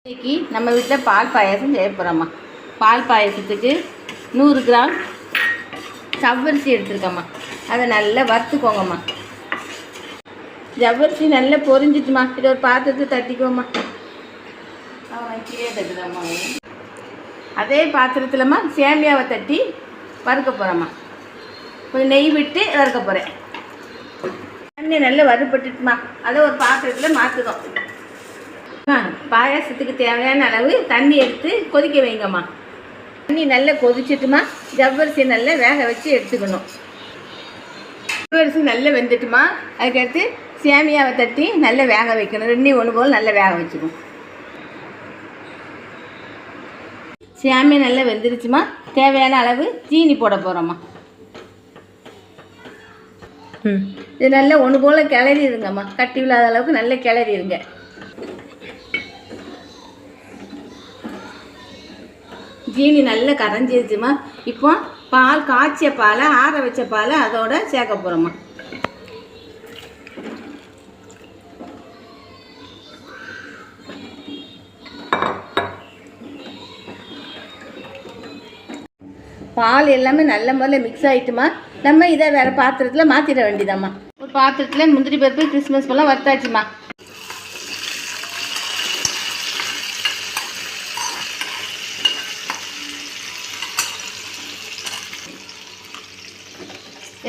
இன்னைக்கு நம்ம வீட்டில் பால் பாயாசம் செய்ய போகிறோம்மா. பால் பாயாசத்துக்கு 100 கிராம் ஜவ்வரிசி எடுத்துருக்கம்மா. அதை நல்லா வறுத்துக்கோங்கம்மா. ஜவ்வரிசி நல்லா பொரிஞ்சிட்டுமா. இதை ஒரு பாத்திரத்தை தட்டிக்கோம்மா. கீழே தட்டுதாம்மா. அதே பாத்திரத்தில்மா சேமியாவை தட்டி வறுக்க போகிறோம்மா. கொஞ்சம் நெய் விட்டு வறுக்க போகிறேன். சேமியா நல்லா வறுபட்டுட்டுமா. அதை ஒரு பாத்திரத்தில் மாற்றுதோம். பாயாசத்துக்கு தேவையான அளவு தண்ணி எடுத்து கொதிக்க வைங்கம்மா. தண்ணி நல்லா கொதிச்சுட்டுமா ஜவ்வரிசி நல்லா வேக வச்சு எடுத்துக்கணும். ஜவ்வரிசி நல்லா வெந்துட்டுமா. அதுக்கடுத்து சேமியாவை தட்டி நல்லா வேக வைக்கணும். 2 ஒன்று போல் நல்லா வேக வச்சுக்கணும். சேமியா நல்லா வெந்துருச்சுமா. தேவையான அளவு சீனி போட போகிறோம்மா. இது நல்லா ஒன்று போல் கிளறிடுங்கம்மா. கட்டி இல்லாத அளவுக்கு நல்லா கிளறிடுங்க. ஜீனி நல்லா கரைஞ்சிருச்சுமா. இப்போ பால் காய்ச்சிய பாலை ஆற வச்ச பாலை அதோட சேர்க்க போகிறோம்மா. பால் எல்லாமே நல்ல முறையில் மிக்ஸ் ஆகிட்டுமா. நம்ம இதை வேறு பாத்திரத்தில் மாற்றிட வேண்டியதாம்மா. ஒரு பாத்திரத்தில் முந்திரி பருப்பு கிறிஸ்மஸ் பழம் வறுத்தாச்சுமா.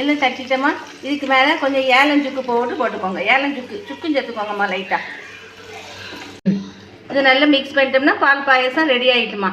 எல்லாம் தட்டிட்டோமா. இதுக்கு மேலே கொஞ்சம் ஏலஞ்சுக்கு போட்டுக்கோங்க. சுக்கும் சேர்த்துக்கோங்கம்மா லைட்டாக. இது நல்லா மிக்ஸ் பண்ணிட்டோம்னா பால் பாயசம் ரெடி ஆகிட்டுமா.